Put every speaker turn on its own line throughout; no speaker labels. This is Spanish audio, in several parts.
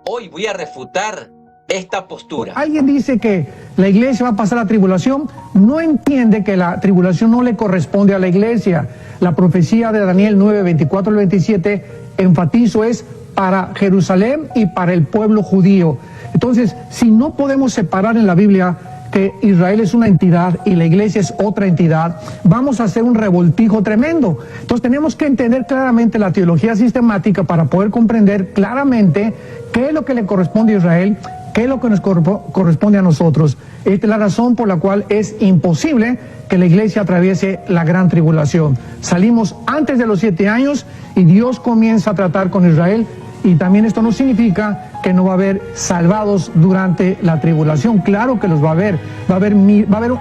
Hoy voy a refutar esta postura.
Alguien dice que la iglesia va a pasar la tribulación, no entiende que la tribulación no le corresponde a la iglesia. La profecía de Daniel 9, 24 al 27, enfatizo, es para Jerusalén y para el pueblo judío. Entonces, si no podemos separar en la Biblia que Israel es una entidad y la iglesia es otra entidad, vamos a hacer un revoltijo tremendo. Entonces tenemos que entender claramente la teología sistemática para poder comprender claramente qué es lo que le corresponde a Israel, qué es lo que nos corresponde a nosotros. Esta es la razón por la cual es imposible que la iglesia atraviese la gran tribulación. Salimos antes de los 7 años y Dios comienza a tratar con Israel. Y también esto no significa que no va a haber salvados durante la tribulación. Claro que los va a haber.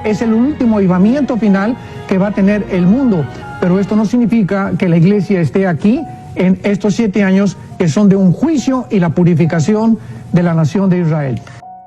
Es el último avivamiento final que va a tener el mundo. Pero esto no significa que la iglesia esté aquí en estos 7 años que son de un juicio y la purificación de la nación de Israel.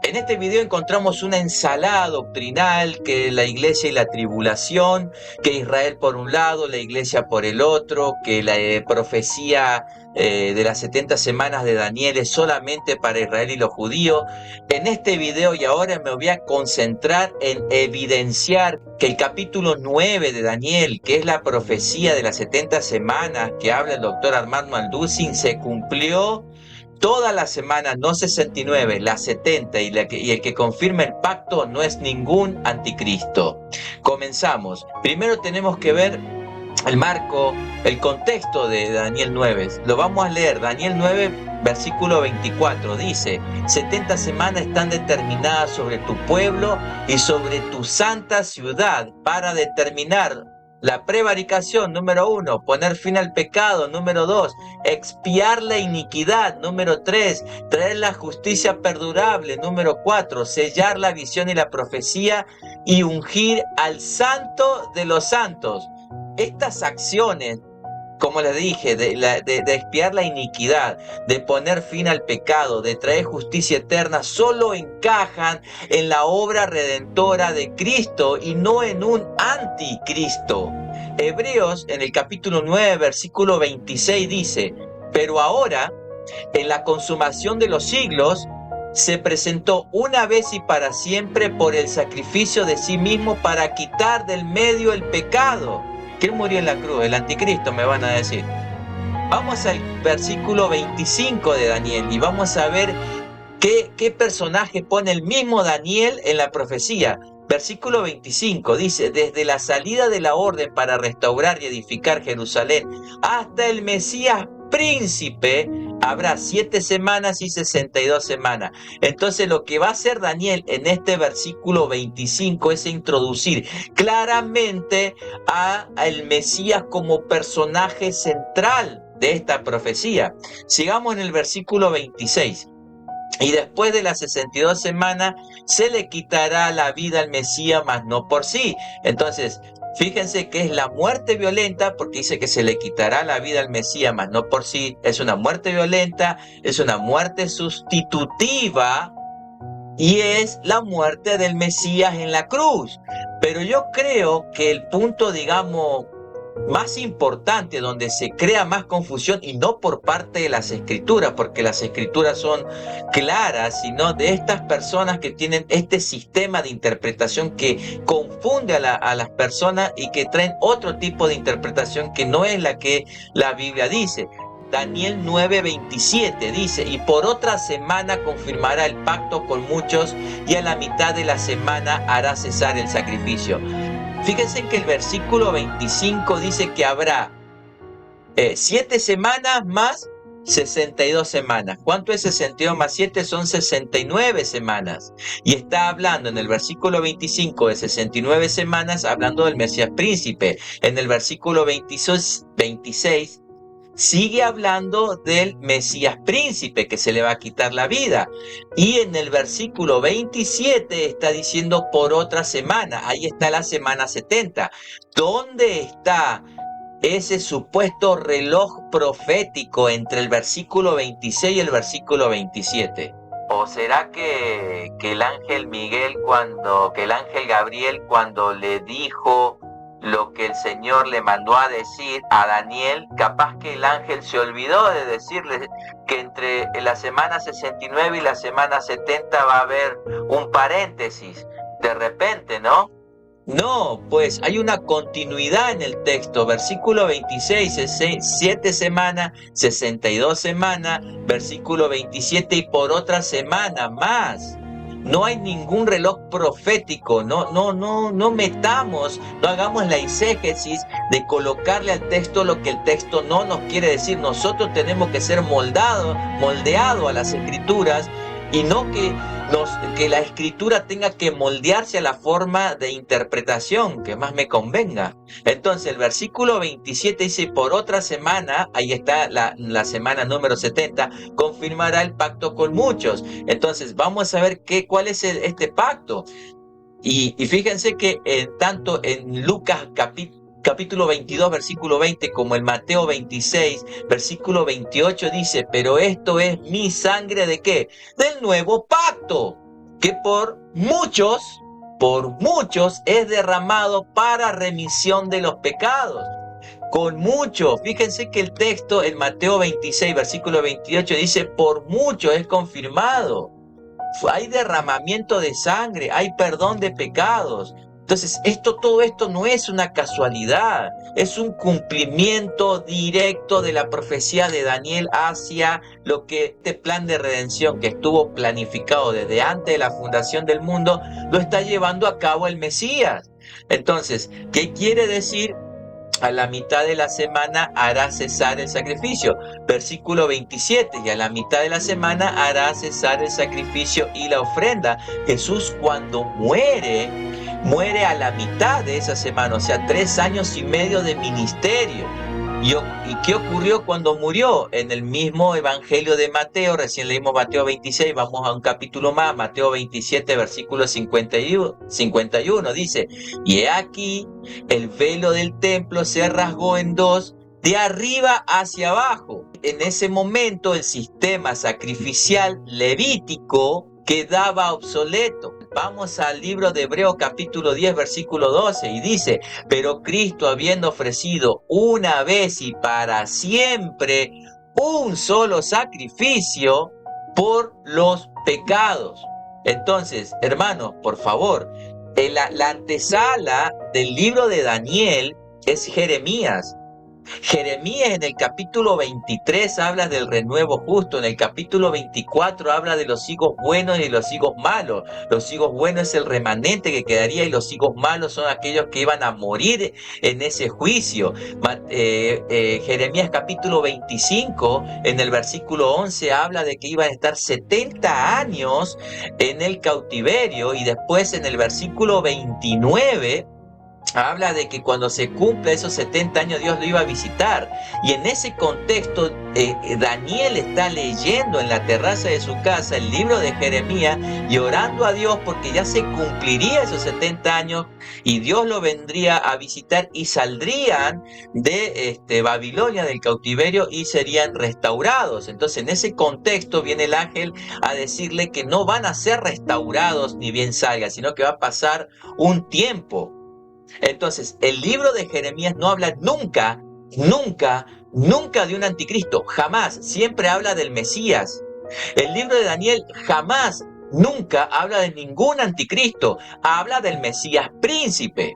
En este video encontramos una ensalada doctrinal, que la iglesia y la tribulación, que Israel por un lado, la iglesia por el otro, que la profecía de las 70 semanas de Daniel es solamente para Israel y los judíos. En este video y ahora me voy a concentrar en evidenciar que el capítulo 9 de Daniel, que es la profecía de las 70 semanas que habla el doctor Armando Alducin, se cumplió toda la semana, no 69, la 70, y el que confirma el pacto no es ningún anticristo. Comenzamos. Primero tenemos que ver el marco, el contexto de Daniel 9. Lo vamos a leer. Daniel 9, versículo 24, dice: 70 semanas están determinadas sobre tu pueblo y sobre tu santa ciudad para determinar la prevaricación, número 1, poner fin al pecado, número 2, expiar la iniquidad, número 3, traer la justicia perdurable, número 4, sellar la visión y la profecía y ungir al santo de los santos. Estas acciones, como les dije, de expiar la iniquidad, de poner fin al pecado, de traer justicia eterna, solo encajan en la obra redentora de Cristo y no en un anticristo. Hebreos, en el capítulo 9, versículo 26 dice: pero ahora, en la consumación de los siglos, se presentó una vez y para siempre por el sacrificio de sí mismo para quitar del medio el pecado. ¿Quién murió en la cruz? El anticristo, me van a decir. Vamos al versículo 25 de Daniel y vamos a ver qué personaje pone el mismo Daniel en la profecía. Versículo 25 dice: desde la salida de la orden para restaurar y edificar Jerusalén hasta el Mesías príncipe, habrá 7 semanas y 62 semanas. Entonces lo que va a hacer Daniel en este versículo 25 es introducir claramente al Mesías como personaje central de esta profecía. Sigamos en el versículo 26. Y después de las 62 semanas se le quitará la vida al Mesías, mas no por sí. Entonces, fíjense que es la muerte violenta, porque dice que se le quitará la vida al Mesías, mas no por sí. Es una muerte violenta, es una muerte sustitutiva y es la muerte del Mesías en la cruz. Pero yo creo que el punto, digamos, más importante, donde se crea más confusión, y no por parte de las escrituras, porque las escrituras son claras, sino de estas personas que tienen este sistema de interpretación que confunde a las personas y que traen otro tipo de interpretación que no es la que la Biblia dice. Daniel 9:27 dice: y por otra semana confirmará el pacto con muchos, y a la mitad de la semana hará cesar el sacrificio. Fíjense que el versículo 25 dice que habrá 7 semanas más 62 semanas. ¿Cuánto es 62 más 7? Son 69 semanas. Y está hablando en el versículo 25 de 69 semanas, hablando del Mesías príncipe. En el versículo 26 sigue hablando del Mesías príncipe, que se le va a quitar la vida. Y en el versículo 27 está diciendo por otra semana. Ahí está la semana 70. ¿Dónde está ese supuesto reloj profético entre el versículo 26 y el versículo 27? ¿O será que el ángel Gabriel, cuando le dijo lo que el Señor le mandó a decir a Daniel, capaz que el ángel se olvidó de decirle que entre la semana 69 y la semana 70 va a haber un paréntesis, de repente, ¿no? No, pues hay una continuidad en el texto. Versículo 26 es 7 semanas, 62 semanas, versículo 27 y por otra semana más. No hay ningún reloj profético, no metamos, no hagamos la exégesis de colocarle al texto lo que el texto no nos quiere decir. Nosotros tenemos que ser moldeados a las escrituras y no que la escritura tenga que moldearse a la forma de interpretación que más me convenga. Entonces el versículo 27 dice, por otra semana, ahí está la semana número 70, confirmará el pacto con muchos. Entonces vamos a ver cuál es este pacto. Y fíjense que tanto en Lucas capítulo 22, versículo 20, como en Mateo 26, versículo 28 dice, pero esto es mi sangre ¿de qué? Del nuevo pacto, que por muchos es derramado para remisión de los pecados. Con muchos, fíjense que el texto en Mateo 26, versículo 28 dice, por muchos es confirmado. Hay derramamiento de sangre, hay perdón de pecados. Entonces, todo esto no es una casualidad, es un cumplimiento directo de la profecía de Daniel hacia lo que este plan de redención que estuvo planificado desde antes de la fundación del mundo, lo está llevando a cabo el Mesías. Entonces, ¿qué quiere decir? A la mitad de la semana hará cesar el sacrificio. Versículo 27, y a la mitad de la semana hará cesar el sacrificio y la ofrenda. Jesús cuando muere a la mitad de esa semana, o sea, 3 años y medio de ministerio. ¿Y qué ocurrió cuando murió? En el mismo evangelio de Mateo, recién leímos Mateo 26, vamos a un capítulo más, Mateo 27, versículo 51, dice, y he aquí, el velo del templo se rasgó en dos, de arriba hacia abajo. En ese momento el sistema sacrificial levítico quedaba obsoleto. Vamos al libro de Hebreos capítulo 10 versículo 12 y dice, pero Cristo habiendo ofrecido una vez y para siempre un solo sacrificio por los pecados. Entonces, hermanos, por favor, la antesala del libro de Daniel es Jeremías. Jeremías en el capítulo 23 habla del renuevo justo, en el capítulo 24 habla de los higos buenos y los higos malos. Los higos buenos es el remanente que quedaría y los higos malos son aquellos que iban a morir en ese juicio. Jeremías capítulo 25 en el versículo 11 habla de que iban a estar 70 años en el cautiverio y después en el versículo 29 habla de que cuando se cumpla esos 70 años Dios lo iba a visitar. Y en ese contexto Daniel está leyendo en la terraza de su casa el libro de Jeremías y orando a Dios porque ya se cumpliría esos 70 años y Dios lo vendría a visitar y saldrían de Babilonia, del cautiverio, y serían restaurados. Entonces en ese contexto viene el ángel a decirle que no van a ser restaurados ni bien salgan, sino que va a pasar un tiempo. Entonces, el libro de Jeremías no habla nunca de un anticristo, jamás, siempre habla del Mesías. El libro de Daniel jamás, nunca habla de ningún anticristo, habla del Mesías príncipe.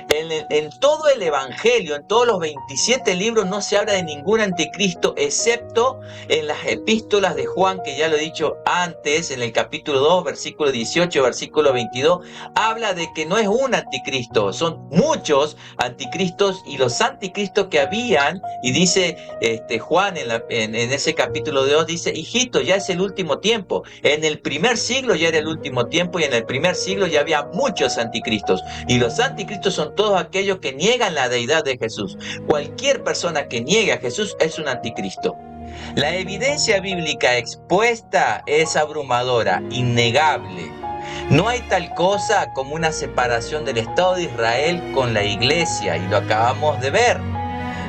En todo el Evangelio, en todos los 27 libros, no se habla de ningún anticristo, excepto en las epístolas de Juan, que ya lo he dicho antes, en el capítulo 2, versículo 18, versículo 22, habla de que no es un anticristo, son muchos anticristos, y los anticristos que habían, y dice Juan en ese capítulo 2, dice, hijito, ya es el último tiempo. En el primer siglo ya era el último tiempo, y en el primer siglo ya había muchos anticristos, y los anticristos son todos aquellos que niegan la deidad de Jesús. Cualquier persona que niegue a Jesús es un anticristo. La evidencia bíblica expuesta es abrumadora, innegable. No hay tal cosa como una separación del Estado de Israel con la iglesia, y lo acabamos de ver.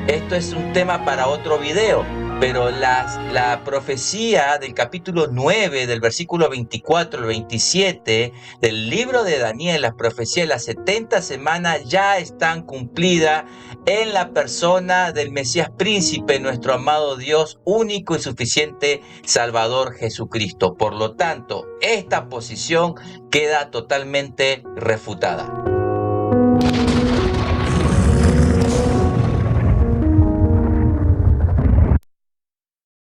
Esto es un tema para otro video. pero la profecía del capítulo 9, del versículo 24 al 27 del libro de Daniel, las profecías de las 70 semanas ya están cumplidas en la persona del Mesías príncipe, nuestro amado Dios, único y suficiente Salvador Jesucristo. Por lo tanto, esta posición queda totalmente refutada.